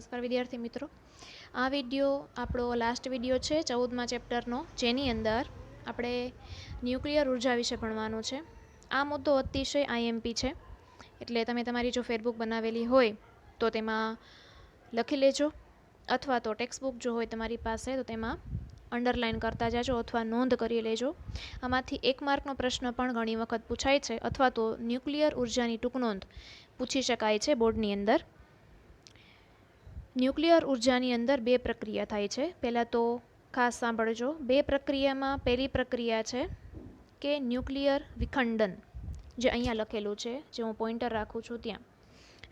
નમસ્કાર વિદ્યાર્થી મિત્રો, આ વિડિયો આપણો લાસ્ટ વિડિયો છે 14મા ચેપ્ટરનો, જેની અંદર આપણે ન્યુક્લિયર ઉર્જા વિશે ભણવાનું છે. આ મુદ્દો અતિશય આઈએમપી છે, એટલે તમે તમારી જો ફેરબુક બનાવેલી હોય તો તેમાં લખી લેજો, અથવા તો ટેક્સ્ટ બુક જો હોય તમારી પાસે તો તેમાં અંડરલાઇન કરતા જાજો અથવા નોંધ કરી લેજો. આમાંથી 1 માર્કનો પ્રશ્ન પણ ઘણી વખત પૂછાય છે, અથવા તો ન્યુક્લિયર ઉર્જાની ટૂંક નોંધ પૂછી શકાય છે બોર્ડની અંદર. ન્યુક્લિયર ઉર્જાની અંદર 2 પ્રક્રિયા થાય છે. પહેલાં તો ખાસ સાંભળજો, 2 પ્રક્રિયામાં પહેલી પ્રક્રિયા છે કે ન્યુક્લિયર વિખંડન, જે અહીંયા લખેલું છે, જે હું પોઇન્ટર રાખું છું ત્યાં.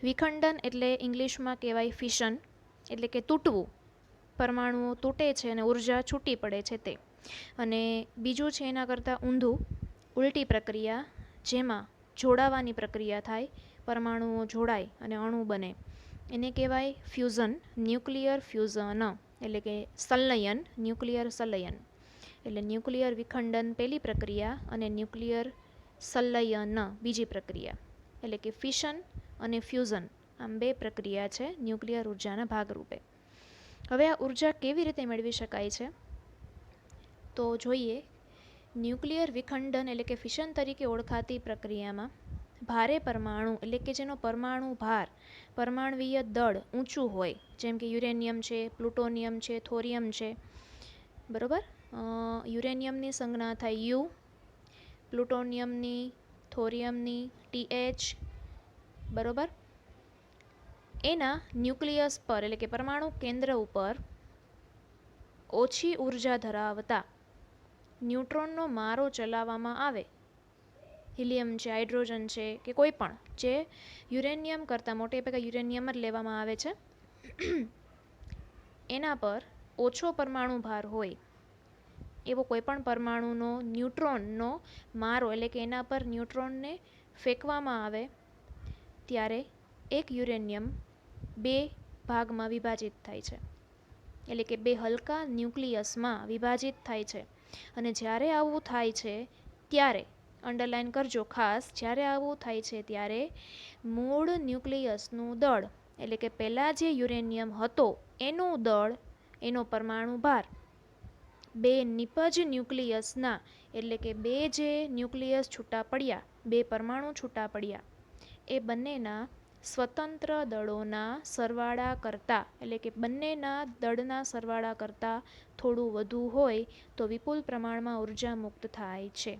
વિખંડન એટલે ઇંગ્લિશમાં કહેવાય ફિશન, એટલે કે તૂટવું, પરમાણુઓ તૂટે છે અને ઉર્જા છૂટી પડે છે તે. અને બીજું છે એના કરતાં ઊંધું, ઉલટી પ્રક્રિયા, જેમાં જોડાવાની પ્રક્રિયા થાય, પરમાણુઓ જોડાય અને અણુ બને, એને કહેવાય ફ્યુઝન, ન્યુક્લિયર ફ્યુઝન, એટલે કે સંલયન, ન્યુક્લિયર સંલયન. એટલે ન્યુક્લિયર વિખંડન પહેલી પ્રક્રિયા અને ન્યુક્લિયર સંલયન બીજી પ્રક્રિયા, એટલે કે ફિશન અને ફ્યુઝન, આમ 2 પ્રક્રિયા છે ન્યુક્લિયર ઉર્જાના ભાગરૂપે. હવે આ ઉર્જા કેવી રીતે મેળવી શકાય છે તો જોઈએ. ન્યુક્લિયર વિખંડન એટલે કે ફિશન તરીકે ઓળખાતી પ્રક્રિયામાં ભારે પરમાણુ, એટલે કે જેનો પરમાણુ ભાર, પરમાણવીય દળ ઊંચું હોય, જેમ કે યુરેનિયમ છે, પ્લુટોનિયમ છે, થોરિયમ છે, બરાબર. યુરેનિયમની સંજ્ઞા થાય યુ, પ્લુટોનિયમની, થોરિયમની TH, બરાબર. એના ન્યુક્લિયસ પર, એટલે કે પરમાણુ કેન્દ્ર ઉપર ઓછી ઉર્જા ધરાવતા ન્યુટ્રોનનો મારો ચલાવવામાં આવે. હિલિયમ છે, હાઇડ્રોજન છે, કે કોઈ પણ જે યુરેનિયમ કરતાં મોટે ભાગે યુરેનિયમ જ લેવામાં આવે છે, એના પર ઓછો પરમાણુ ભાર હોય એવો કોઈ પણ પરમાણુનો ન્યુટ્રોનનો મારો, એટલે કે એના પર ન્યુટ્રોનને ફેંકવામાં આવે ત્યારે એક યુરેનિયમ 2 ભાગમાં વિભાજિત થાય છે, એટલે કે 2 હલકા ન્યુક્લિયસમાં વિભાજિત થાય છે. અને જ્યારે આવું થાય છે ત્યારે, અંડરલાઇન કરજો ખાસ, જ્યારે આવું થાય છે ત્યારે મૂળ ન્યુક્લિયસનું દળ, એટલે કે પહેલાં જે યુરેનિયમ હતો એનું દળ, એનો પરમાણુ ભાર 2 નિપજ ન્યુક્લિયસના, એટલે કે 2 જે ન્યુક્લિયસ છૂટા પડ્યા, 2 પરમાણુ છૂટા પડ્યા, એ બંનેના સ્વતંત્ર દળોના સરવાળા કરતાં, એટલે કે બંનેના દળના સરવાળા કરતાં થોડું વધુ હોય તો વિપુલ પ્રમાણમાં ઉર્જા મુક્ત થાય છે.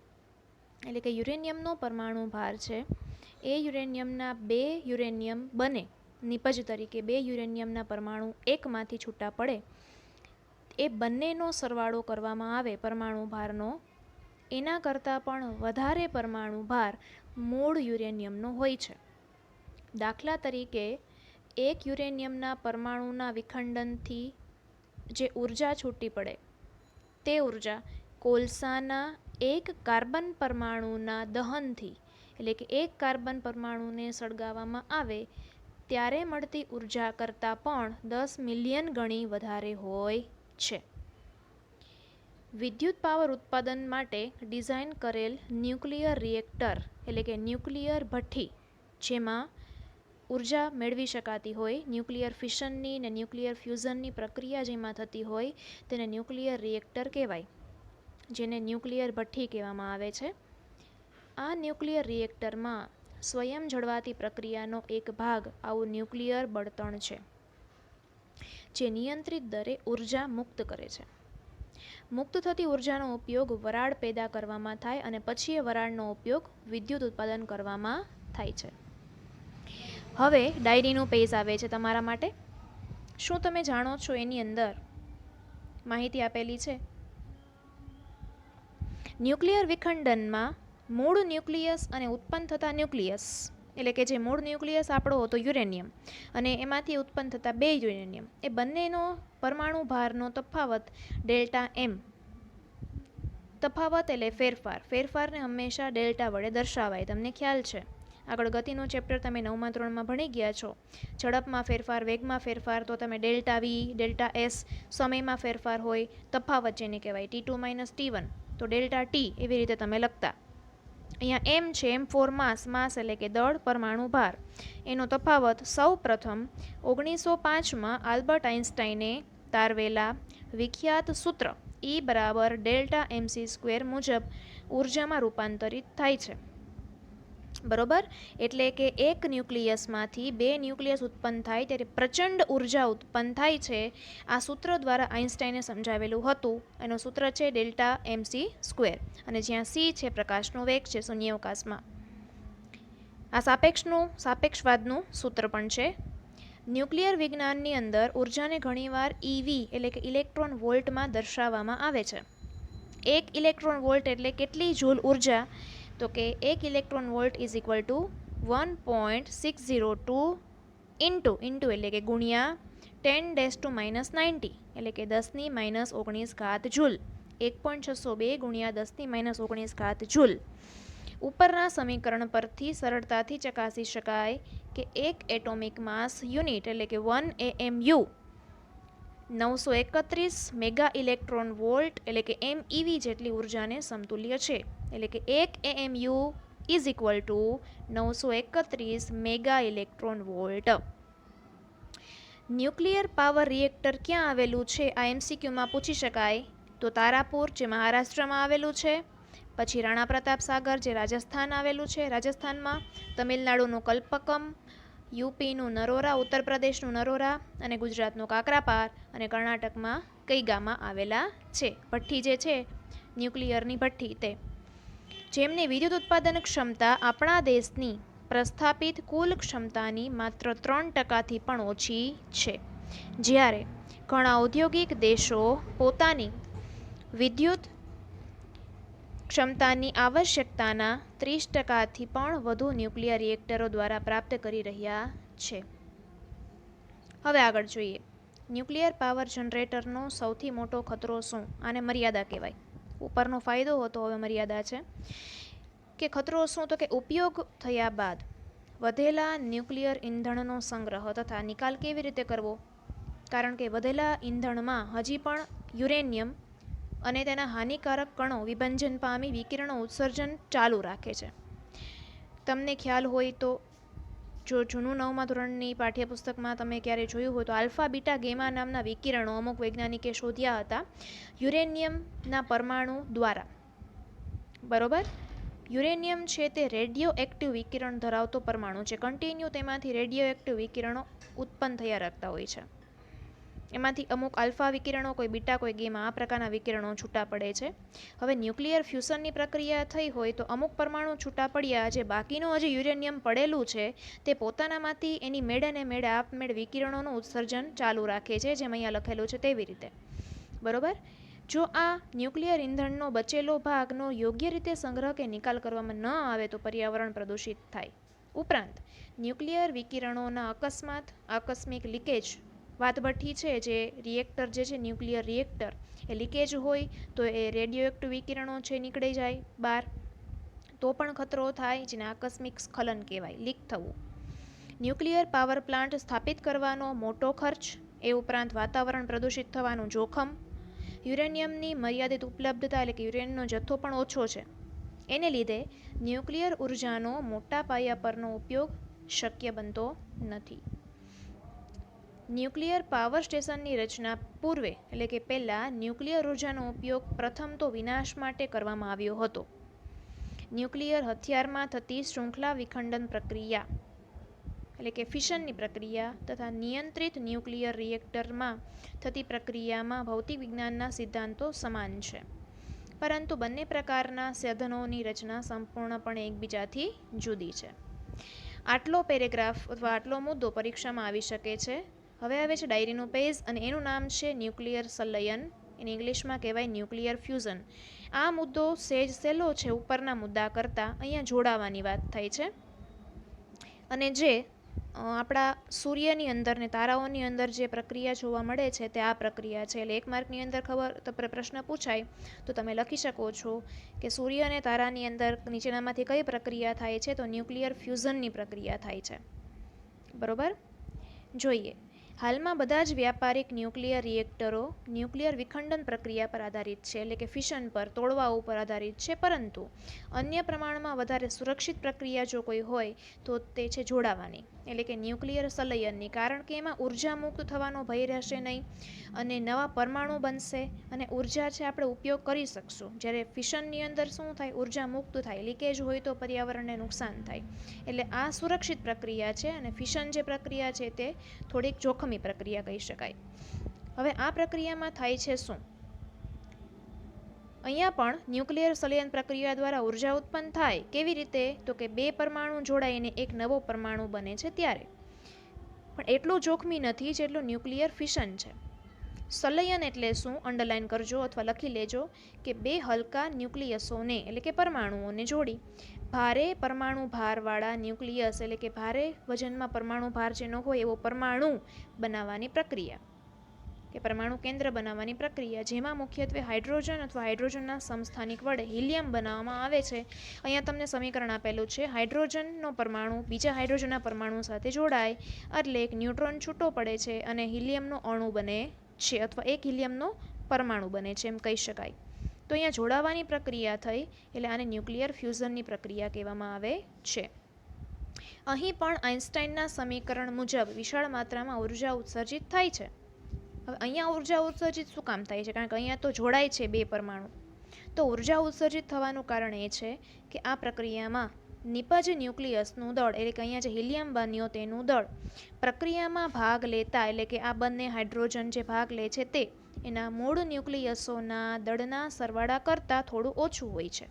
એટલે કે યુરેનિયમનો પરમાણુ ભાર છે, એ યુરેનિયમના 2 યુરેનિયમ બને, નિપજ તરીકે 2 યુરેનિયમના પરમાણુ એકમાંથી છૂટા પડે, એ બંનેનો સરવાળો કરવામાં આવે પરમાણુ ભારનો, એના કરતાં પણ વધારે પરમાણુ ભાર મૂળ યુરેનિયમનો હોય છે. દાખલા તરીકે 1 યુરેનિયમના પરમાણુના વિખંડનથી જે ઉર્જા છૂટી પડે, તે ઉર્જા કોલસાના 1 કાર્બન પરમાણુના દહનથી, એટલે કે 1 કાર્બન પરમાણુને સળગાવવામાં આવે ત્યારે મળતી ઉર્જા કરતાં પણ 10 મિલિયન ગણી વધારે હોય છે. વિદ્યુત પાવર ઉત્પાદન માટે ડિઝાઇન કરેલ ન્યુક્લિયર રિએક્ટર, એટલે કે ન્યુક્લિયર ભઠ્ઠી, જેમાં ઉર્જા મેળવી શકાતી હોય, ન્યુક્લિયર ફિશનની ને ન્યુક્લિયર ફ્યુઝનની પ્રક્રિયા જેમાં થતી હોય, તેને ન્યુક્લિયર રિએક્ટર કહેવાય, જેને ન્યુક્લિયર ભઠ્ઠી કહેવામાં આવે છે. આ ન્યુક્લિયર રિએક્ટરમાં સ્વયં જળવાતી પ્રક્રિયાનો એક ભાગ આવું ન્યુક્લિયર બળતણ છે, જે નિયંત્રિત દરે ઉર્જા મુક્ત કરે છે. મુક્ત થતી ઉર્જાનો ઉપયોગ વરાળ પેદા કરવામાં થાય અને પછી એ વરાળનો ઉપયોગ વિદ્યુત ઉત્પાદન કરવામાં થાય છે. હવે ડાયરીનું પેજ આવે છે તમારા માટે. શું તમે જાણો છો એની અંદર માહિતી આપેલી છે. ન્યુક્લિયર વિખંડનમાં મૂળ ન્યુક્લિયસ અને ઉત્પન્ન થતા ન્યુક્લિયસ, એટલે કે જે મૂળ ન્યુક્લિયસ આપણો હતો યુરેનિયમ, અને એમાંથી ઉત્પન્ન થતા 2 યુરેનિયમ, એ બંનેનો પરમાણુ ભારનો તફાવત ડેલ્ટા એમ. તફાવત એટલે ફેરફાર, ફેરફારને હંમેશા ડેલ્ટા વડે દર્શાવાય, તમને ખ્યાલ છે. આગળ ગતિનું ચેપ્ટર તમે 9મા ધોરણમાં ભણી ગયા છો. ઝડપમાં ફેરફાર, વેગમાં ફેરફાર, તો તમે ડેલ્ટા V, ડેલ્ટા S, સમયમાં ફેરફાર હોય, તફાવત જેને કહેવાય T2 - T1, તો ડેલ્ટા T, એવી રીતે તમે લખતા. અહીંયા એમ છે, એમ ફોર માસ, માસ એટલે કે દળ, પરમાણુ ભાર. એનો તફાવત સૌ પ્રથમ 1905માં આલ્બર્ટ આઇન્સ્ટાઈને તારવેલા વિખ્યાત સૂત્ર E બરાબર ડેલ્ટા MC સ્ક્વેર મુજબ ઉર્જામાં રૂપાંતરિત થાય છે. બરોબર, એટલે કે એક ન્યુક્લિયસમાંથી બે ન્યુક્લિયસ ઉત્પન્ન થાય ત્યારે પ્રચંડ ઉર્જા ઉત્પન્ન થાય છે. આ સૂત્ર દ્વારા આઇન્સ્ટાઈને સમજાવેલું હતું. એનું સૂત્ર છે ડેલ્ટા MC સ્ક્વેર, અને જ્યાં C છે પ્રકાશનો વેગ છે શૂન્યાવકાશમાં. આ સાપેક્ષવાદનું સૂત્ર પણ છે. ન્યુક્લિયર વિજ્ઞાનની અંદર ઉર્જાને ઘણીવાર EV એટલે કે ઇલેક્ટ્રોન વોલ્ટમાં દર્શાવવામાં આવે છે. એક ઇલેક્ટ્રોન વોલ્ટ એટલે કેટલી જૂલ ઉર્જા? તો કે એક electron volt is equal to 1.602 into એટલે કે ગુણ્યા 10⁻⁻90 એટલે કે 10⁻⁻19 જૂલ. 1.602 ગુણ્યા 10⁻⁻19 જૂલ. ઉપરના સમીકરણ પરથી સરળતાથી ચકાસી શકાય કે એક એટોમિક માસ યુનિટ એટલે કે 1 AMU 931 મેગા ઇલેક્ટ્રોન વોલ્ટ એટલે કે MeV જેટલી ઉર્જાને સમતુલ્ય છે. એટલે કે એક AMU is equal to 931 mega electron volt. Nuclear power reactor ક્યાં આવેલું છે? આ MCQમાં પૂછી શકાય. તો તારાપુર, જે મહારાષ્ટ્રમાં આવેલું છે. પછી રાણા પ્રતાપ સાગર, જે રાજસ્થાન આવેલું છે, રાજસ્થાનમાં. તમિલનાડુનું કલ્પકમ, યુપીનું નરોરા, ઉત્તર પ્રદેશનું નરોરા, અને ગુજરાતનું કાકરાપાર, અને કર્ણાટકમાં કઈગામાં આવેલા છે. ભઠ્ઠી જે છે ન્યુક્લિયરની ભઠ્ઠી, તે જેમની વિદ્યુત ઉત્પાદન ક્ષમતા આપણા દેશની પ્રસ્થાપિત કુલ ક્ષમતાની માત્ર 3%થી પણ ઓછી છે. જ્યારે ઘણા ઔદ્યોગિક દેશો પોતાની વિદ્યુત ક્ષમતાની આવશ્યકતાના 30%થી પણ વધુ ન્યુક્લિયર રિએક્ટરો દ્વારા પ્રાપ્ત કરી રહ્યા છે. હવે આગળ જોઈએ. ન્યુક્લિયર પાવર જનરેટરનો સૌથી મોટો ખતરો શું? આને મર્યાદા કહેવાય. ઉપરનો ફાયદો હતો, હવે મર્યાદા છે. કે ખતરો શું? તો કે ઉપયોગ થયા બાદ વધેલા ન્યુક્લિયર ઈંધણનો સંગ્રહ તથા નિકાલ કેવી રીતે કરવો? કારણ કે વધેલા ઈંધણમાં હજી પણ યુરેનિયમ અને તેના હાનિકારક કણો વિભંજન પામી વિકિરણો ઉત્સર્જન ચાલુ રાખે છે. તમને ખ્યાલ હોય તો, જો જૂનું 9મા ધોરણની પાઠ્યપુસ્તકમાં તમે ક્યારે જોયું હોય તો આલ્ફા બીટા ગેમા નામના વિકિરણો અમુક વૈજ્ઞાનિકે શોધ્યા હતા યુરેનિયમના પરમાણુ દ્વારા. બરોબર, યુરેનિયમ છે તે રેડિયો એક્ટિવ વિકિરણ ધરાવતો પરમાણુ છે. કન્ટિન્યુ તેમાંથી રેડિયો એક્ટિવ વિકિરણો ઉત્પન્ન થયા રાખતા હોય છે. એમાંથી અમુક આલ્ફા વિકિરણો, કોઈ બીટા, કોઈ ગેમા, આ પ્રકારના વિકિરણો છૂટા પડે છે. હવે ન્યુક્લિયર ફ્યુઝનની પ્રક્રિયા થઈ હોય તો અમુક પરમાણુ છૂટા પડ્યા, જે બાકીનું હજી યુરેનિયમ પડેલું છે તે પોતાનામાંથી એની મેળે ને મેળે આપમેળ વિકિરણોનું ઉત્સર્જન ચાલુ રાખે છે, જેમ અહીંયા લખેલું છે તેવી રીતે. બરોબર, જો આ ન્યુક્લિયર ઈંધણનો બચેલો ભાગનો યોગ્ય રીતે સંગ્રહ કે નિકાલ કરવામાં ન આવે તો પર્યાવરણ પ્રદૂષિત થાય. ઉપરાંત ન્યુક્લિયર વિકિરણોના આકસ્મિક લીકેજ, વાતભઠ્ઠી છે જે રિએક્ટર જે છે ન્યુક્લિયર રિએક્ટર, એ લીકેજ હોય તો એ રેડિયો એક્ટિવ વિકિરણો છે નીકળી જાય બહાર, તો પણ ખતરો થાય, જેને આકસ્મિક સ્ખલન કહેવાય, લીક થવું. ન્યુક્લિયર પાવર પ્લાન્ટ સ્થાપિત કરવાનો મોટો ખર્ચ, એ ઉપરાંત વાતાવરણ પ્રદૂષિત થવાનું જોખમ, યુરેનિયમની મર્યાદિત ઉપલબ્ધતા એટલે કે યુરેનિયમનો જથ્થો પણ ઓછો છે, એને લીધે ન્યુક્લિયર ઉર્જાનો મોટા પાયા પરનો ઉપયોગ શક્ય બનતો નથી. ન્યુક્લિયર પાવર સ્ટેશનની રચના પૂર્વે એટલે કે પહેલાં ન્યુક્લિયર ઉર્જાનો ઉપયોગ પ્રથમ તો વિનાશ માટે કરવામાં આવ્યો હતો. ન્યુક્લિયર હથિયારમાં થતી શૃંખલા વિખંડન પ્રક્રિયા એટલે કે ફિશનની પ્રક્રિયા તથા નિયંત્રિત ન્યુક્લિયર રિએક્ટરમાં થતી પ્રક્રિયામાં ભૌતિક વિજ્ઞાનના સિદ્ધાંતો સમાન છે, પરંતુ બંને પ્રકારના સાધનોની રચના સંપૂર્ણપણે એકબીજાથી જુદી છે. આટલો પેરેગ્રાફ અથવા આટલો મુદ્દો પરીક્ષામાં આવી શકે છે. હવે આવે છે ડાયરીનું પેજ, અને એનું નામ છે ન્યુક્લિયર સંલયન. એને ઇંગ્લિશમાં કહેવાય ન્યુક્લિયર ફ્યુઝન. આ મુદ્દો સહેજ સહેલો છે ઉપરના મુદ્દા કરતાં. અહીંયા જોડાવાની વાત થાય છે. અને જે આપણા સૂર્યની અંદર ને તારાઓની અંદર જે પ્રક્રિયા જોવા મળે છે તે આ પ્રક્રિયા છે. એટલે 1 માર્કની અંદર પ્રશ્ન પૂછાય તો તમે લખી શકો છો કે સૂર્ય અને તારાની અંદર નીચેનામાંથી કઈ પ્રક્રિયા થાય છે? તો ન્યુક્લિયર ફ્યુઝનની પ્રક્રિયા થાય છે. બરોબર, જોઈએ. હાલમાં બધા જ વ્યાપારિક ન્યુક્લિયર રિએક્ટરો ન્યુક્લિયર વિખંડન પ્રક્રિયા પર આધારિત છે, એટલે કે ફિશન પર, તોડવા ઉપર આધારિત છે. પરંતુ અન્ય પ્રમાણમાં વધારે સુરક્ષિત પ્રક્રિયા જો કોઈ હોય તો તે છે જોડાવાની, એટલે કે ન્યુક્લિયર સંલયનની. કારણ કે એમાં ઉર્જા મુક્ત થવાનો ભય રહેશે નહીં અને નવા પરમાણુ બનશે અને ઉર્જા છે આપણે ઉપયોગ કરી શકશું. જ્યારે ફિશનની અંદર શું થાય, ઉર્જા મુક્ત થાય, લીકેજ હોય તો પર્યાવરણને નુકસાન થાય. એટલે આ સુરક્ષિત પ્રક્રિયા છે અને ફિશન જે પ્રક્રિયા છે તે થોડીક જોખમી પ્રક્રિયા કહી શકાય. હવે આ પ્રક્રિયામાં થાય છે શું, અહીંયા પણ ન્યુક્લિયર સંલયન પ્રક્રિયા દ્વારા ઉર્જા ઉત્પન્ન થાય. કેવી રીતે, તો કે બે પરમાણુ જોડાઈને એક નવો પરમાણુ બને છે ત્યારે. પણ એટલું જોખમી નથી જેટલું ન્યુક્લિયર ફિશન છે. સંલયન એટલે શું, અંડરલાઇન કરજો અથવા લખી લેજો કે બે હલકા ન્યુક્લિયસોને એટલે કે પરમાણુઓને જોડી ભારે પરમાણુ ભારવાળા ન્યુક્લિયસ એટલે કે ભારે વજનમાં પરમાણુ ભાર જેનો હોય એવો પરમાણુ બનાવવાની પ્રક્રિયા કે પરમાણુ કેન્દ્ર બનાવવાની પ્રક્રિયા, જેમાં મુખ્યત્વે હાઇડ્રોજન અથવા હાઇડ્રોજનના સમસ્થાનિક વડે હિલિયમ બનાવવામાં આવે છે. અહીંયા તમને સમીકરણ આપેલું છે. હાઇડ્રોજનનો પરમાણુ બીજા હાઇડ્રોજનના પરમાણુ સાથે જોડાય એટલે એક ન્યુટ્રોન છૂટો પડે છે અને હિલિયમનો અણુ બને છે અથવા એક હિલિયમનો પરમાણુ બને છે એમ કહી શકાય. તો અહીંયા જોડાવાની પ્રક્રિયા થઈ એટલે આને ન્યુક્લિયર ફ્યુઝનની પ્રક્રિયા કહેવામાં આવે છે. અહીં પણ આઇન્સ્ટાઈનના સમીકરણ મુજબ વિશાળ માત્રામાં ઉર્જા ઉત્સર્જિત થાય છે. હવે અહીંયા ઉર્જા ઉત્સર્જિત શું કામ થાય છે, કારણ કે અહીંયા તો જોડાય છે બે પરમાણુ. તો ઉર્જા ઉત્સર્જિત થવાનું કારણ એ છે કે આ પ્રક્રિયામાં નિપજ ન્યુક્લિયસનું દળ એટલે કે અહીંયા જે હિલિયમ બન્યો તેનું દળ પ્રક્રિયામાં ભાગ લેતા એટલે કે આ બંને હાઇડ્રોજન જે ભાગ લે છે તે એના મૂળ ન્યુક્લિયસોના દળના સરવાળા કરતાં થોડું ઓછું હોય છે.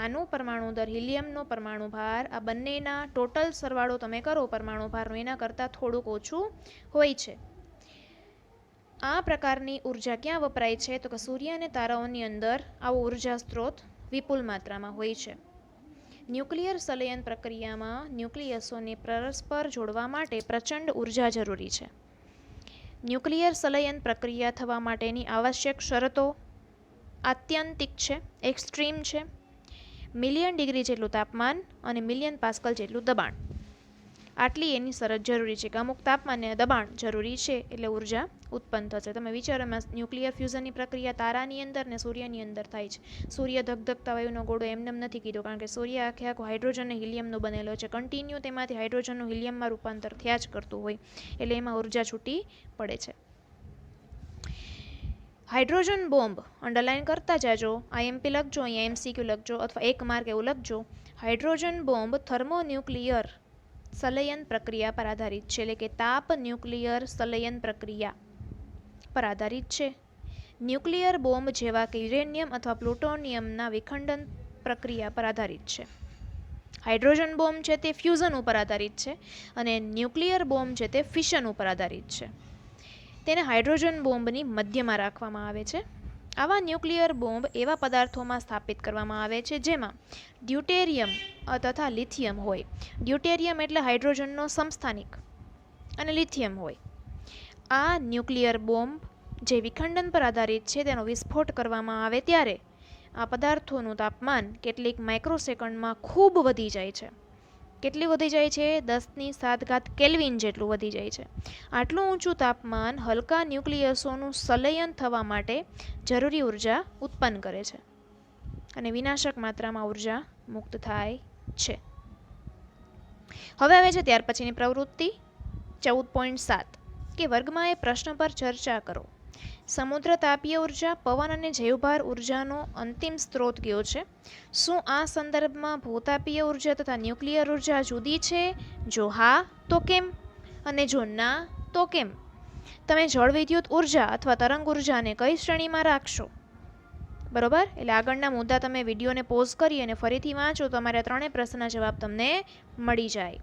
આનું પરમાણુ દર, હિલિયમનો પરમાણુ ભાર, આ બંનેના ટોટલ સરવાળો તમે કરો પરમાણુ ભારનો એના કરતાં થોડુંક ઓછું હોય છે. આ પ્રકારની ઉર્જા ક્યાં વપરાય છે, તો કે સૂર્ય અને તારાઓની અંદર આવો ઉર્જા સ્ત્રોત વિપુલ માત્રામાં હોય છે. ન્યુક્લિયર સંલયન પ્રક્રિયામાં ન્યુક્લિયસોને પરસ્પર જોડવા માટે પ્રચંડ ઉર્જા જરૂરી છે. ન્યુક્લિયર સંલયન પ્રક્રિયા થવા માટેની આવશ્યક શરતો આત્યંતિક છે, એક્સ્ટ્રીમ છે. મિલિયન ડિગ્રી જેટલું તાપમાન અને મિલિયન પાસ્કલ જેટલું દબાણ, આટલી એની શરત જરૂરી છે કે અમુક તાપમાન અને દબાણ જરૂરી છે એટલે ઉર્જા ઉત્પન્ન થશે. તમે વિચારો, એમાં ન્યુક્લિયર ફ્યુઝનની પ્રક્રિયા તારાની અંદર ને સૂર્યની અંદર થાય છે. સૂર્ય ધગધગતા વાયુનો ગોળો એમને નથી કીધો, કારણ કે સૂર્ય આખે આખો હાઇડ્રોજન અને હિલિયમનો બનેલો છે. કન્ટિન્યુ તેમાંથી હાઇડ્રોજનનું હિલિયમમાં રૂપાંતર થયા જ કરતું હોય એટલે એમાં ઉર્જા છૂટી પડે છે. હાઇડ્રોજન બોમ્બ અંડરલાઇન કરતા જાજો, આઈએમપી લખજો, અહીંયા એમસીક્યુ લખજો અથવા એક માર્ક એવું લખજો. હાઇડ્રોજન બોમ્બ થર્મોન્યુક્લિયર સંલયન પ્રક્રિયા પર આધારિત છે, એટલે કે તાપ ન્યુક્લિયર સંલયન પ્રક્રિયા પર આધારિત છે. ન્યુક્લિયર બોમ્બ જેવા કે યુરેનિયમ અથવા પ્લુટોનિયમના વિખંડન પ્રક્રિયા પર આધારિત છે. હાઇડ્રોજન બોમ્બ છે તે ફ્યુઝન ઉપર આધારિત છે અને ન્યુક્લિયર બોમ્બ છે તે ફિશન ઉપર આધારિત છે. તેને હાઇડ્રોજન બોમ્બની મધ્યમાં રાખવામાં આવે છે. આવા ન્યુક્લિયર બોમ્બ એવા પદાર્થોમાં સ્થાપિત કરવામાં આવે છે જેમાં ડ્યુટેરિયમ તથા લિથિયમ હોય. ડ્યુટેરિયમ એટલે હાઇડ્રોજનનો સમસ્થાનિક અને લિથિયમ હોય. આ ન્યુક્લિયર બોમ્બ જે વિખંડન પર આધારિત છે તેનો વિસ્ફોટ કરવામાં આવે ત્યારે આ પદાર્થોનું તાપમાન કેટલીક માઇક્રોસેકન્ડમાં ખૂબ વધી જાય છે. કેટલી વધી જાય છે, 10⁷ કેલ્વિન જેટલું વધી જાય છે. આટલું ઊંચું તાપમાન હલકા ન્યુક્લિયસોનું સંલયન થવા માટે જરૂરી ઉર્જા ઉત્પન્ન કરે છે અને વિનાશક માત્રામાં ઉર્જા મુક્ત થાય છે. હવે આવે છે ત્યાર પછીની પ્રવૃત્તિ 14.7 કે વર્ગમાં એ પ્રશ્ન પર ચર્ચા કરો. સમુદ્ર તાપીય ઉર્જા, પવન અને જૈવભાર ઉર્જાનો અંતિમ સ્ત્રોત કયો છે? શું આ સંદર્ભમાં ભૂતાપીય ઉર્જા તથા ન્યુક્લિયર ઉર્જા જુદી છે? જો હા તો કેમ અને જો ના તો કેમ? તમે જળવિદ્યુત ઉર્જા અથવા તરંગ ઉર્જાને કઈ શ્રેણીમાં રાખશો? બરોબર, એટલે આગળના મુદ્દા તમે વિડીયોને પોઝ કરી અને ફરીથી વાંચો તો તમારે ત્રણેય પ્રશ્નના જવાબ તમને મળી જાય.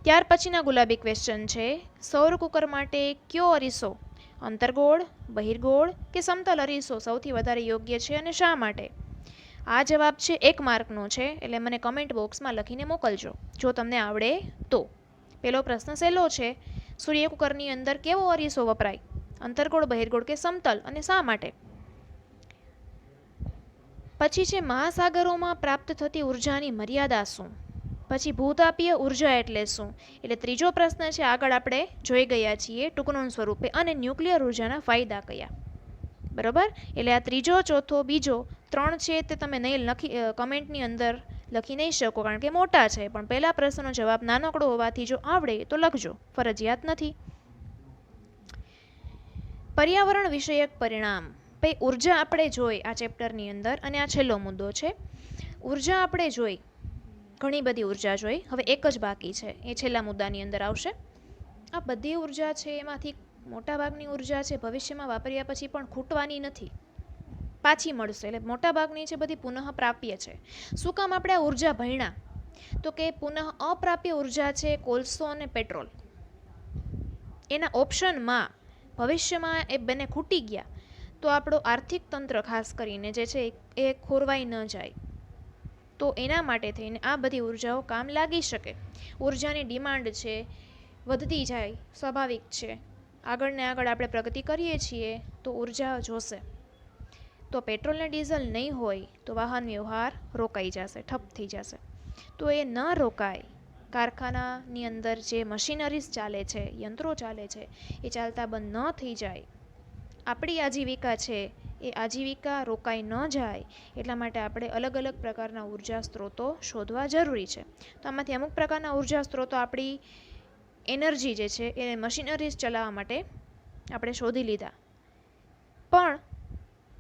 ત્યાર પછીના ગુલાબી ક્વેશ્ચન છે, સૌર કુકર માટે કયો અરીસો અંતર્ગોળ, બહિર્ગોળ કે સમતલ અરીસો સૌથી વધારે યોગ્ય છે અને શા માટે? આ જવાબ છે 1 માર્કનો છે, એટલે મને કમેન્ટ બોક્સમાં લખીને મોકલજો જો તમને આવડે તો. પહેલો પ્રશ્ન સહેલો છે, સૂર્ય કુકરની અંદર કેવો અરીસો વપરાય? અંતર્ગોળ, બહિર્ગોળ કે સમતલ અને શા માટે? પછી છે, મહાસાગરોમાં પ્રાપ્ત થતી ઉર્જાની મર્યાદા શું? પછી ભૂતાપીય ઉર્જા એટલે શું? એટલે ત્રીજો પ્રશ્ન છે, આગળ આપણે જોઈ ગયા છીએ ટૂંકનોંધ સ્વરૂપે. અને ન્યુક્લિયર ઉર્જાના ફાયદા કયા? બરોબર. એટલે આ ત્રીજો, ચોથો, બીજો, 3 છે તે તમે નહીં કમેન્ટની અંદર લખી નહીં શકો કારણ કે મોટા છે, પણ પહેલા પ્રશ્નનો જવાબ નાનકડો હોવાથી જો આવડે તો લખજો, ફરજિયાત નથી. પર્યાવરણ વિષયક પરિણામ. ભાઈ ઉર્જા આપણે જોઈ આ ચેપ્ટરની અંદર, અને આ છેલ્લો મુદ્દો છે. ઉર્જા આપણે જોઈ, ઘણી બધી ઉર્જા જોઈ, હવે એક જ બાકી છે, એ છેલ્લા મુદ્દાની અંદર આવશે. આ બધી ઉર્જા છે એમાંથી મોટાભાગની ઉર્જા છે ભવિષ્યમાં વાપર્યા પછી પણ ખૂટવાની નથી, પાછી મળશે. એટલે મોટાભાગની છે બધી પુનઃ પ્રાપ્ય છે. શું કામ આપણે આ ઉર્જા ભણ્યા? તો કે પુનઃ અપ્રાપ્ય ઉર્જા છે કોલસો અને પેટ્રોલ. એના ઓપ્શનમાં ભવિષ્યમાં એ બંને ખૂટી ગયા તો આપણો આર્થિક તંત્ર ખાસ કરીને જે છે એ ખોરવાઈ ન જાય. તો એના માટે થઈને આ બધી ઉર્જાઓ કામ લાગી શકે. ઉર્જાની ડિમાન્ડ છે વધતી જાય, સ્વાભાવિક છે. આગળ ને આગળ આપણે પ્રગતિ કરીએ છીએ તો ઉર્જા જોશે. તો પેટ્રોલ ને ડીઝલ નહીં હોય તો વાહન વ્યવહાર રોકાઈ જશે, ઠપ થઈ જશે. તો એ ન રોકાય. કારખાનાની અંદર જે મશીનરીઝ ચાલે છે, યંત્રો ચાલે છે, એ ચાલતા બંધ ન થઈ જાય. આપણી આજીવિકા છે એ આજીવિકા રોકાઈ ન જાય એટલા માટે આપણે અલગ અલગ પ્રકારના ઉર્જા સ્ત્રોતો શોધવા જરૂરી છે. તો આમાંથી અમુક પ્રકારના ઉર્જા સ્ત્રોતો આપણી એનર્જી જે છે એ મશીનરીઝ ચલાવવા માટે આપણે શોધી લીધા. પણ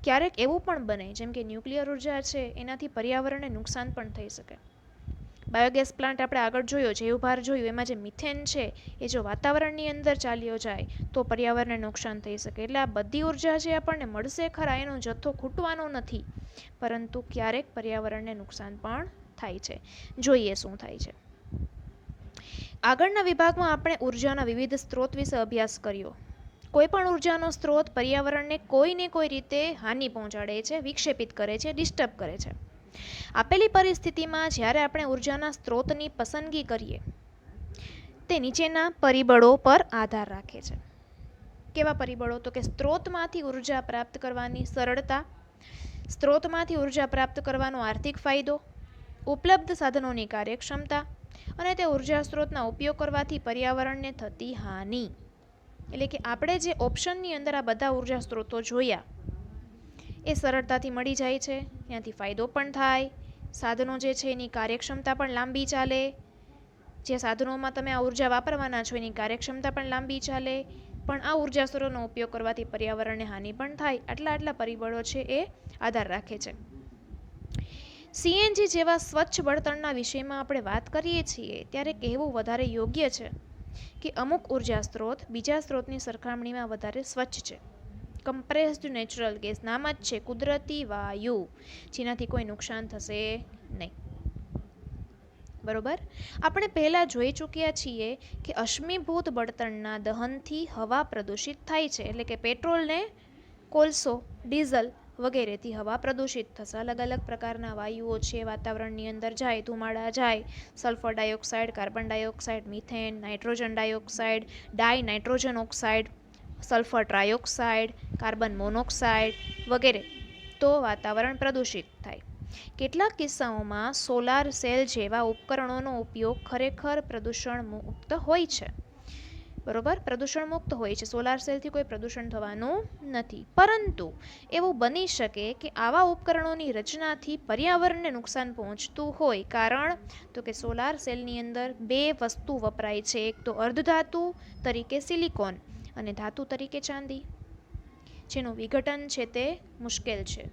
ક્યારેક એવું પણ બને, જેમ કે ન્યુક્લિયર ઉર્જા છે, એનાથી પર્યાવરણને નુકસાન પણ થઈ શકે. બાયોગેસ પ્લાન્ટ આપણે આગળ જોયો, જૈવભાર જોયું, એમાં જે મિથેન છે એ જો વાતાવરણની અંદર ચાલ્યો જાય તો પર્યાવરણને નુકસાન થઈ શકે. એટલે આ બધી ઉર્જા છે આપણને મળશે ખરા, એનો જથ્થો ખૂટવાનો નથી, પરંતુ ક્યારેક પર્યાવરણને નુકસાન પણ થાય છે. જોઈએ શું થાય છે. આગળના વિભાગમાં આપણે ઉર્જાના વિવિધ સ્ત્રોત વિશે અભ્યાસ કર્યો. કોઈ પણ ઉર્જાનો સ્ત્રોત પર્યાવરણને કોઈને કોઈ રીતે હાનિ પહોંચાડે છે, વિક્ષેપિત કરે છે, ડિસ્ટર્બ કરે છે. આપેલી પરિસ્થિતિમાં જ્યારે આપણે ઉર્જાના સ્ત્રોતની પસંદગી કરીએ તે નીચેના પરિબળો પર આધાર રાખે છે. કેવા પરિબળો? તો કે સ્ત્રોતમાંથી ઉર્જા પ્રાપ્ત કરવાની સરળતા, સ્ત્રોતમાંથી ઉર્જા પ્રાપ્ત કરવાનો આર્થિક ફાયદો, ઉપલબ્ધ સાધનોની કાર્યક્ષમતા અને તે ઉર્જા સ્ત્રોતના ઉપયોગ કરવાથી પર્યાવરણને થતી હાનિ. એટલે કે આપણે જે ઓપ્શનની અંદર આ બધા ઉર્જા સ્ત્રોતો જોયા એ સરળતાથી મળી જાય છે, ત્યાંથી ફાયદો પણ થાય, સાધનો જે છે એની કાર્યક્ષમતા પણ લાંબી ચાલે, જે સાધનોમાં તમે આ ઉર્જા વાપરવાના છો એની કાર્યક્ષમતા પણ લાંબી ચાલે, પણ આ ઉર્જા સ્ત્રોતનો ઉપયોગ કરવાથી પર્યાવરણને હાનિ પણ થાય. આટલા પરિબળો છે એ આધાર રાખે છે. સીએનજી જેવા સ્વચ્છ બળતણના વિષયમાં આપણે વાત કરીએ છીએ ત્યારે કહેવું વધારે યોગ્ય છે કે અમુક ઉર્જા સ્ત્રોત બીજા સ્ત્રોતની સરખામણીમાં વધારે સ્વચ્છ છે. કમ્પ્રેસ્ડ નેચરલ ગેસ નામ જ છે, કુદરતી વાયુ, જેનાથી કોઈ નુકસાન થશે નહીં. બરોબર. આપણે પહેલાં જોઈ ચૂક્યા છીએ કે અશ્મિભૂત બળતણના દહનથી હવા પ્રદૂષિત થાય છે. એટલે કે પેટ્રોલ ને કોલસો, ડીઝલ વગેરેથી હવા પ્રદૂષિત થશે. અલગ અલગ પ્રકારના વાયુઓ છે વાતાવરણની અંદર જાય, ધુમાડા જાય, sulphur dioxide, carbon dioxide, methane, nitrogen dioxide, dinitrogen oxide, sulphur trioxide, carbon monoxide વગેરે, તો વાતાવરણ પ્રદૂષિત થાય. કેટલાક કિસ્સાઓમાં સોલાર સેલ જેવા ઉપકરણોનો ઉપયોગ ખરેખર પ્રદૂષણ મુક્ત હોય છે. બરોબર, પ્રદૂષણ મુક્ત હોય છે. સોલાર સેલથી કોઈ પ્રદૂષણ થવાનું નથી, પરંતુ એવું બની શકે કે આવા ઉપકરણોની રચનાથી પર્યાવરણને નુકસાન પહોંચતું હોય. કારણ તો કે સોલાર સેલની અંદર 2 વસ્તુ વપરાય છે, એક તો અર્ધધાતુ તરીકે સિલિકોન અને ધાતુ તરીકે ચાંદી, જેનું વિઘટન છે તે મુશ્કેલ છે.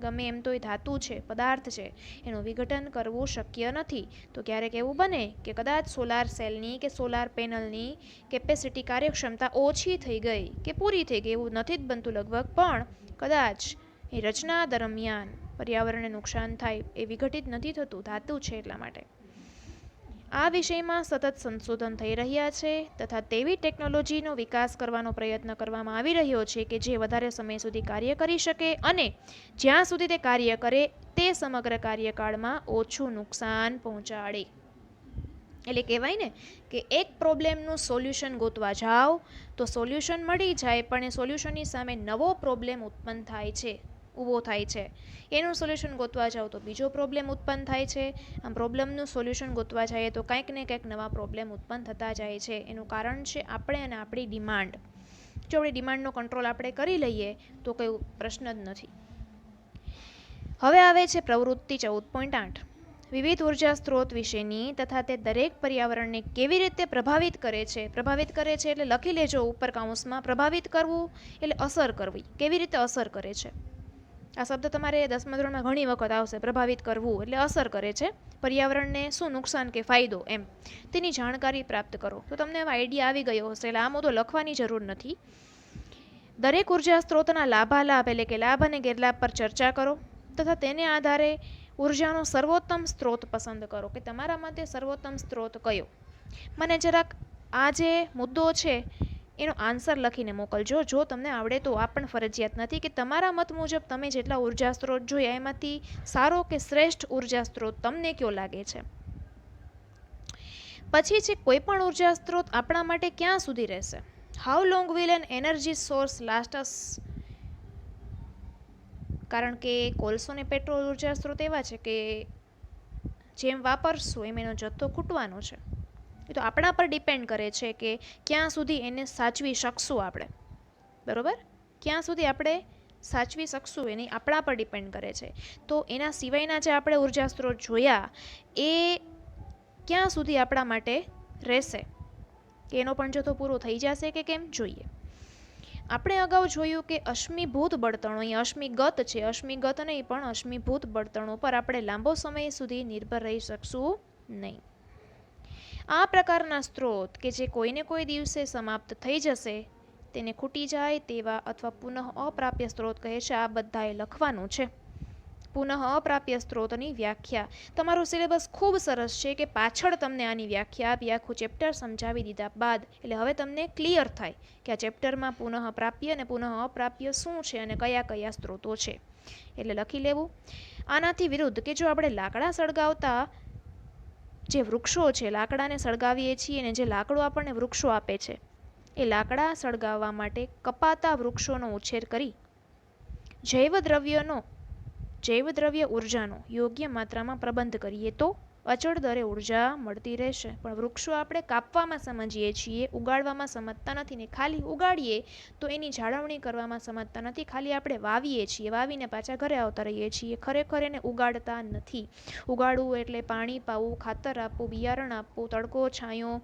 ગમે એમ તો એ ધાતુ છે, પદાર્થ છે, એનું વિઘટન કરવું શક્ય નથી. તો ક્યારેક એવું બને કે કદાચ સોલાર સેલની કે સોલાર પેનલની કેપેસિટી, કાર્યક્ષમતા ઓછી થઈ ગઈ કે પૂરી થઈ ગઈ, એવું નથી જ બનતું લગભગ, પણ કદાચ એ રચના દરમિયાન પર્યાવરણને નુકસાન થાય, એ વિઘટિત નથી થતું, ધાતુ છે એટલા માટે. આ વિષયમાં સતત સંશોધન થઈ રહ્યા છે તથા તેવી ટેકનોલોજીનો વિકાસ કરવાનો પ્રયત્ન કરવામાં આવી રહ્યો છે કે જે વધારે સમય સુધી કાર્ય કરી શકે અને જ્યાં સુધી તે કાર્ય કરે તે સમગ્ર કાર્યકાળમાં ઓછું નુકસાન પહોંચાડે. એટલે કહેવાય ને કે એક પ્રોબ્લેમનું સોલ્યુશન ગોતવા જાઓ તો સોલ્યુશન મળી જાય, પણ એ સોલ્યુશનની સામે નવો પ્રોબ્લેમ ઉત્પન્ન થાય છે. ઊભો થાય છે. એનું સોલ્યુશન ગોતવા જાઓ તો બીજો પ્રોબ્લેમ ઉત્પન્ન થાય છે. આમ પ્રોબ્લેમનું સોલ્યુશન ગોતવા જઈએ તો કંઈક ને કંઈક નવા પ્રોબ્લેમ ઉત્પન્ન થતા જાય છે. એનું કારણ છે આપણે અને આપણી ડિમાન્ડ. જો આપણી ડિમાન્ડનો કંટ્રોલ આપણે કરી લઈએ તો કોઈ પ્રશ્ન જ નથી. હવે આવે છે પ્રવૃત્તિ 14.8. વિવિધ ઉર્જા સ્ત્રોત વિશેની તથા તે દરેક પર્યાવરણને કેવી રીતે પ્રભાવિત કરે છે. પ્રભાવિત કરે છે એટલે લખી લેજો ઉપર કાઉન્સમાં. પ્રભાવિત કરવું એટલે અસર કરવી. કેવી રીતે અસર કરે છે. આ શબ્દ તમારે 10મા ધોરણમાં ઘણી વખત આવશે. પ્રભાવિત કરવું એટલે અસર કરે છે. પર્યાવરણને શું નુકસાન કે ફાયદો એમ તેની જાણકારી પ્રાપ્ત કરો. તો તમને એવા આઈડિયા આવી ગયો હશે એટલે આ મુદ્દો લખવાની જરૂર નથી. દરેક ઉર્જા સ્ત્રોતના લાભાલાભ એટલે કે લાભ અને ગેરલાભ પર ચર્ચા કરો તથા તેને આધારે ઉર્જાનો સર્વોત્તમ સ્ત્રોત પસંદ કરો કે તમારા માટે સર્વોત્તમ સ્ત્રોત કયો. મને જરાક આ જે મુદ્દો છે એનો આન્સર લખીને મોકલજો. જો તમને આવડે તો આ પણ ફરજિયાત નથી કે તમારા મત મુજબ તમે જેટલા ઉર્જા સ્ત્રોત જોયા એમાંથી સારો કે શ્રેષ્ઠ ઉર્જા સ્ત્રોત તમને કયો લાગે છે. પછી છે કોઈ પણ ઉર્જા સ્ત્રોત આપણા માટે ક્યાં સુધી રહેશે. How long will an energy source last us. કારણ કે કોલસો ને પેટ્રોલ ઉર્જા સ્ત્રોત એવા છે કે જેમ વાપરશું એમ એનો જથ્થો ખૂટવાનો છે. એ તો આપણા પર ડિપેન્ડ કરે છે કે ક્યાં સુધી એને સાચવી શકશું આપણે. બરાબર, ક્યાં સુધી આપણે સાચવી શકશું એની આપણા પર ડિપેન્ડ કરે છે. તો એના સિવાયના જે આપણે ઉર્જા સ્ત્રોત જોયા એ ક્યાં સુધી આપણા માટે રહેશે કે એનો પણ જથ્થો પૂરો થઈ જશે કે કેમ જોઈએ. આપણે અગાઉ જોયું કે અશ્મિભૂત બળતણો, અહીં અશ્મિગત છે, અશ્મિગત નહીં પણ અશ્મિભૂત બળતણો પર આપણે લાંબો સમય સુધી નિર્ભર રહી શકશું નહીં. આ પ્રકારના સ્ત્રોત કે જે કોઈને કોઈ દિવસે સમાપ્ત થઈ જશે તેને ખૂટી જાય તેવા અથવા પુનઃ અપ્રાપ્ય સ્ત્રોત કહે છે. આ બધાએ લખવાનું છે. પુનઃ અપ્રાપ્ય સ્ત્રોતની વ્યાખ્યા. તમારું સિલેબસ ખૂબ સરસ છે કે પાછળ તમને આની વ્યાખ્યા આપી આખું ચેપ્ટર સમજાવી દીધા બાદ એટલે હવે તમને ક્લિયર થાય કે આ ચેપ્ટરમાં પુનઃ પ્રાપ્ય અને પુનઃ અપ્રાપ્ય શું છે અને કયા કયા સ્ત્રોતો છે. એટલે લખી લેવું. આનાથી વિરુદ્ધ કે જો આપણે લાકડા સળગાવતા જે વૃક્ષો છે, લાકડાને સળગાવીએ છીએ અને જે લાકડું આપણને વૃક્ષો આપે છે એ લાકડા સળગાવવા માટે કપાતા વૃક્ષોનો ઉછેર કરી જૈવ દ્રવ્ય ઉર્જાનો યોગ્ય માત્રામાં પ્રબંધ કરીએ તો અચળ દરે ઉર્જા મળતી રહેશે. પણ વૃક્ષો આપણે કાપવામાં સમજીએ છીએ, ઉગાડવામાં સમજતા નથી ને ખાલી ઉગાડીએ તો એની જાળવણી કરવામાં સમજતા નથી. ખાલી આપણે વાવીએ છીએ, વાવીને પાછા ઘરે આવતા રહીએ છીએ. ખરેખર એને ઉગાડતા નથી. ઉગાડવું એટલે પાણી પાવું, ખાતર આપવું, બિયારણ આપવું, તડકો છાંયો,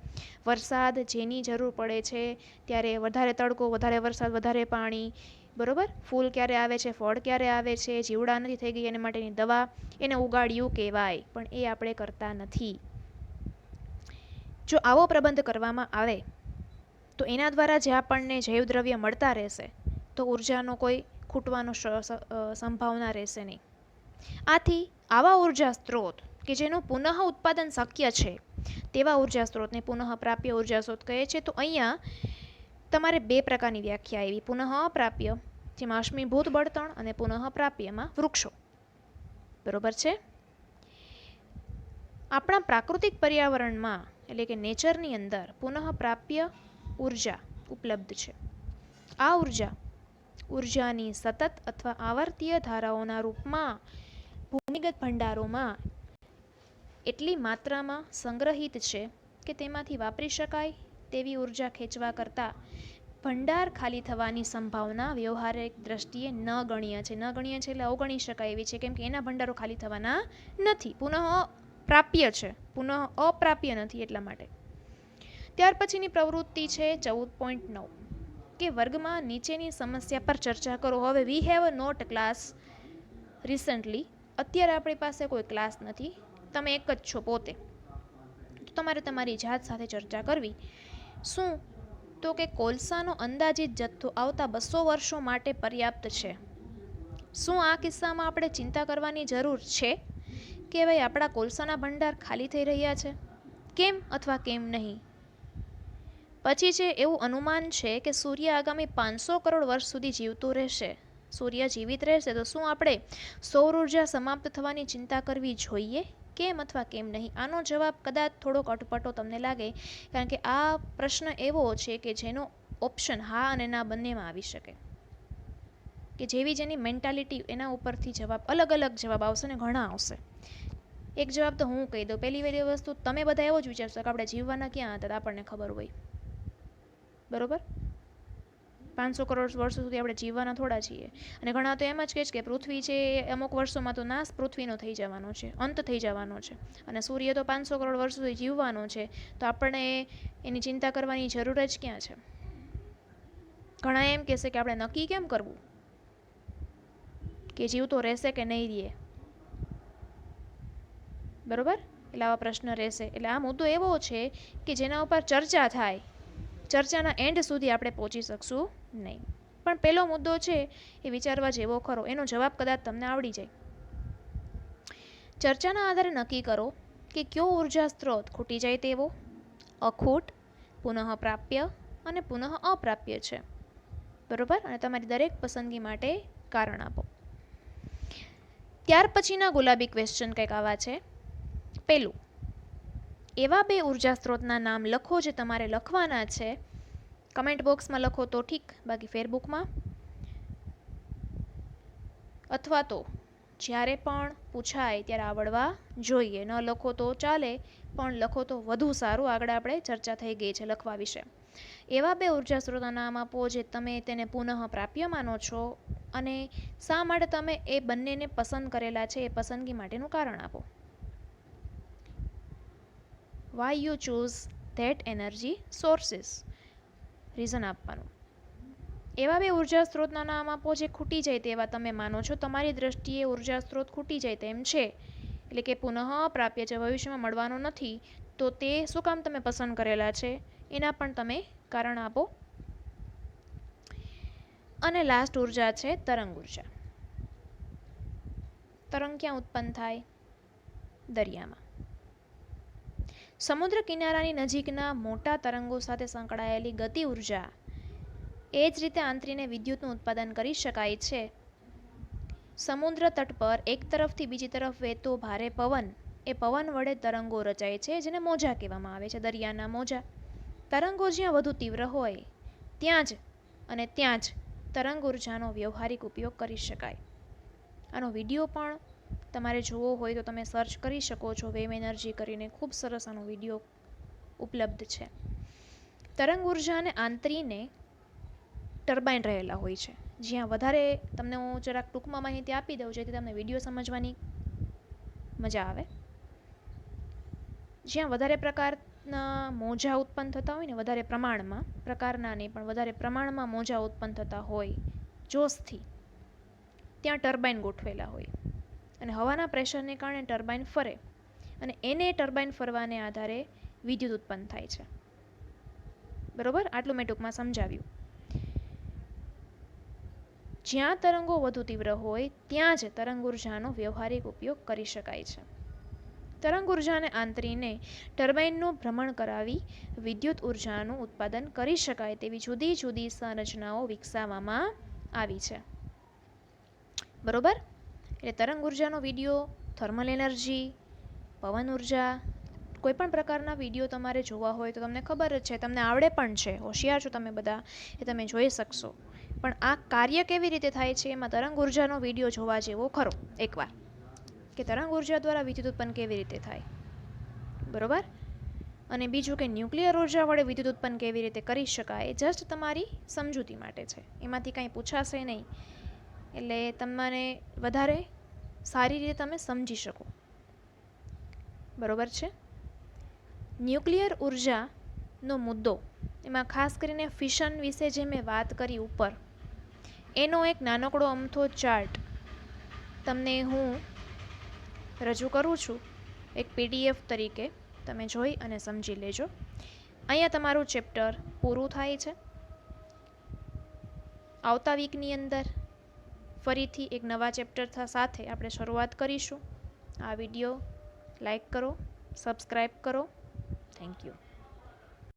વરસાદ જેની જરૂર પડે છે ત્યારે વધારે તડકો, વધારે વરસાદ, વધારે પાણી. બરોબર, ફૂલ ક્યારે આવે છે, ફળ ક્યારે આવે છે, જીવડા નથી થઈ ગઈ એના માટેની દવા, એને ઉગાડ્યું કહેવાય. પણ એ આપણે કરતા નથી. જો આવો પ્રબંધ કરવામાં આવે તો એના દ્વારા જે આપણને જૈવદ્રવ્ય મળતા રહેશે તો ઉર્જાનો કોઈ ખૂટવાનો સંભાવના રહેશે નહીં. આથી આવા ઉર્જા સ્ત્રોત કે જેનું પુનઃ ઉત્પાદન શક્ય છે તેવા ઉર્જા સ્ત્રોતને પુનઃ પ્રાપ્ય ઉર્જા સ્ત્રોત કહે છે. તો અહીંયા તમારે બે પ્રકારની વ્યાખ્યા આવી. પુનઃ અપ્રાપ્ય જેમાં અશ્મિભૂત બળતણ અને પુનઃ પ્રાપ્યમાં વૃક્ષો. બરોબર છે. આપણા પ્રાકૃતિક પર્યાવરણમાં એટલે કે નેચરની અંદર પુનઃ પ્રાપ્ય ઉર્જા ઉપલબ્ધ છે. આ ઉર્જાની સતત અથવા આવર્તીય ધારાઓના રૂપમાં ભૂમિગત ભંડારોમાં એટલી માત્રામાં સંગ્રહિત છે કે તેમાંથી વાપરી શકાય તેવી ઉર્જા ખેંચવા કરતાં ભંડાર ખાલી થવાની સંભાવના વ્યવહારિક દ્રષ્ટિએ નગણ્ય છે. નગણ્ય છે એટલે અવગણી શકાય એવી છે, કેમ કે એના ભંડારો ખાલી થવાના નથી. પુનઃ પ્રાપ્ય છે, પુનઃ અપ્રાપ્ય નથી એટલા માટે. ત્યાર પછીની પ્રવૃત્તિ છે 14.9 કે વર્ગમાં નીચેની સમસ્યા પર ચર્ચા કરો. હવે we have not class recently. અત્યારે આપણી પાસે કોઈ ક્લાસ નથી, તમે એક જ છો પોતે. તમારે તમારી જાત સાથે ચર્ચા કરવી. શું? તો કે કોલસાનો અંદાજિત જથ્થો આવતા 200 વર્ષો માટે પર્યાપ્ત છે. શું આ કિસ્સામાં આપણે ચિંતા કરવાની જરૂર છે કે ભાઈ આપણા કોલસાના ભંડાર ખાલી થઈ રહ્યા છે? કેમ અથવા કેમ નહીં? પછી છે એવું અનુમાન છે કે સૂર્ય આગામી 500 કરોડ વર્ષ સુધી જીવતો રહેશે. સૂર્ય જીવિત રહેશે તો શું આપણે સૌર ઉર્જા સમાપ્ત થવાની ચિંતા કરવી જોઈએ? કેમ અથવા કેમ નહીં? આનો જવાબ કદાચ થોડોક અટપટો તમને લાગે, કારણ કે આ પ્રશ્ન એવો છે કે જેનો ઓપ્શન હા અને ના બંનેમાં આવી શકે. કે જેવી જેની મેન્ટાલિટી એના ઉપરથી જવાબ અલગ અલગ જવાબ આવશે ને ઘણા આવશે. એક જવાબ તો હું કહી દઉં. પહેલી વસ્તુ તમે બધા એવો જ વિચારશો કે આપણે જીવવાના ક્યાં હતા આપણને ખબર હોય. બરોબર? 500 કરોડ વર્ષો સુધી આપણે જીવવાના થોડા છીએ. અને ઘણા તો એમ જ કહે છે કે પૃથ્વી છે અમુક વર્ષોમાં તો નાશ પૃથ્વીનો થઈ જવાનો છે, અંત થઈ જવાનો છે. અને સૂર્ય તો 500 કરોડ વર્ષ સુધી જીવવાનો છે. તો આપણને એની ચિંતા કરવાની જરૂર જ ક્યાં છે? ઘણા એમ કહેશે કે આપણે નક્કી કેમ કરવું કે જીવતો રહેશે કે નહીં રહે. બરોબર? એટલે આવા પ્રશ્ન રહેશે. એટલે આ મુદ્દો એવો છે કે જેના ઉપર ચર્ચા થાય, ચર્ચાના એન્ડ સુધી આપણે પહોંચી શકશું નહીં. પણ પહેલો મુદ્દો છે એ વિચારવા જેવો ખરો. એનો જવાબ કદાચ તમને આવડી જાય. ચર્ચાના આધારે નક્કી કરો કે કયો ઉર્જા સ્ત્રોત ખૂટી જાય તેવો, અખૂટ, પુનઃપ્રાપ્ય અને પુનઃ અપ્રાપ્ય છે. બરોબર? અને તમારી દરેક પસંદગી માટે કારણ આપો. ત્યાર પછીના ગુલાબી ક્વેશ્ચન કંઈક આવા છે. પહેલું, એવા 2 ઉર્જા સ્ત્રોતના નામ લખો જે તમારે લખવાના છે. કમેન્ટ બોક્સમાં લખો તો ઠીક, બાકી ફેસબુકમાં અથવા તો જ્યારે પણ પૂછાય ત્યારે આવડવા જોઈએ. ન લખો તો ચાલે, પણ લખો તો વધુ સારું. આગળ આપણે ચર્ચા થઈ ગઈ છે લખવા વિશે. એવા 2 ઉર્જા સ્ત્રોતના નામ આપો જે તમે તેને પુનઃ પ્રાપ્ય માનો છો અને શા માટે તમે એ બંનેને પસંદ કરેલા છે એ પસંદગી માટેનું કારણ આપો. Why you choose that energy sources. Reason આપવાનું. એવા 2 ઉર્જા સ્ત્રોતના નામ આપો જે ખૂટી જાય તેવા તમે માનો છો. તમારી દ્રષ્ટિએ ઉર્જા સ્ત્રોત ખૂટી જાય તેમ છે, એટલે કે પુનઃ અપ્રાપ્ય છે, ભવિષ્યમાં મળવાનો નથી, તો તે શું કામ તમે પસંદ કરેલા છે એના પણ તમે કારણ આપો. અને લાસ્ટ ઉર્જા છે તરંગ ઉર્જા. તરંગ ક્યાં ઉત્પન્ન થાય? દરિયામાં. સમુદ્ર કિનારાની નજીકના મોટા તરંગો સાથે સંકળાયેલી ગતિ ઉર્જા. એ જ રીતે આંતરીને વિદ્યુતનું ઉત્પાદન કરી શકાય છે. સમુદ્ર તટ પર એક તરફથી બીજી તરફ વહેતો ભારે પવન, એ પવન વડે તરંગો રચાય છે, જેને મોજા કહેવામાં આવે છે, દરિયાના મોજા. તરંગો જ્યાં વધુ તીવ્ર હોય ત્યાં જ તરંગ ઉર્જાનો વ્યવહારિક ઉપયોગ કરી શકાય. આનો વિડીયો પણ તમારે જોવો હોય તો તમે સર્ચ કરી શકો છો, વેવ એનર્જી કરીને. ખૂબ સરસ આનો વિડીયો ઉપલબ્ધ છે. તરંગ ઉર્જાને આંતરીને ટર્બાઇન રહેલા હોય છે, જ્યાં વધારે તમને હું જરાક ટૂંકમાં માહિતી આપી દઉં જેથી તમને વિડીયો સમજવાની મજા આવે. જ્યાં વધારે પ્રકારના મોજા ઉત્પન્ન થતા હોય ને, વધારે પ્રમાણમાં, પ્રકારના નહીં પણ વધારે પ્રમાણમાં મોજા ઉત્પન્ન થતા હોય જોશથી, ત્યાં ટર્બાઇન ગોઠવેલા હોય અને હવાના પ્રેશરને કારણે ટર્બાઇન ફરે અને એને ટર્બાઇન ફરવાને આધારે વિદ્યુત ઉત્પન્ન થાય છે. બરોબર? આટલું મેં ટૂંકમાં સમજાવ્યું. જ્યાં તરંગો વધુ તીવ્ર હોય ત્યાં જ તરંગ ઉર્જાનો વ્યવહારિક ઉપયોગ કરી શકાય છે. તરંગ ઉર્જાને આંતરીને ટર્બાઇનનું ભ્રમણ કરાવી વિદ્યુત ઉર્જાનું ઉત્પાદન કરી શકાય તેવી જુદી જુદી સંરચનાઓ વિકસાવવામાં આવી છે. બરોબર? એટલે તરંગ ઉર્જાનો વિડીયો, થર્મલ એનર્જી, પવન ઉર્જા, કોઈપણ પ્રકારના વિડીયો તમારે જોવા હોય તો તમને ખબર જ છે, તમને આવડે પણ છે, હોશિયાર છો તમે બધા, એ તમે જોઈ શકશો. પણ આ કાર્ય કેવી રીતે થાય છે એમાં તરંગ ઉર્જાનો વિડીયો જોવા જેવો ખરો એકવાર, કે તરંગ ઉર્જા દ્વારા વિદ્યુત ઉત્પન્ન કેવી રીતે થાય. બરોબર? અને બીજું કે ન્યુક્લિયર ઉર્જા વડે વિદ્યુત ઉત્પન્ન કેવી રીતે કરી શકાય, એ જસ્ટ તમારી સમજૂતી માટે છે. એમાંથી કાંઈ પૂછાશે નહીં, એટલે તમને વધારે સારી રીતે તમે સમજી શકો. બરોબર છે? ન્યુક્લિયર ઉર્જાનો મુદ્દો, એમાં ખાસ કરીને ફિશન વિશે જે મેં વાત કરી ઉપર, એનો એક નાનકડો અમથો ચાર્ટ તમને હું રજૂ કરું છું એક PDF તરીકે. તમે જોઈ અને સમજી લેજો. અહીંયા તમારું ચેપ્ટર પૂરું થાય છે. આવતા વીકની અંદર ફરીથી એક નવા ચેપ્ટર સાથે આપણે શરૂઆત કરીશું. આ વિડીયો લાઈક કરો, સબસ્ક્રાઈબ કરો. Thank you.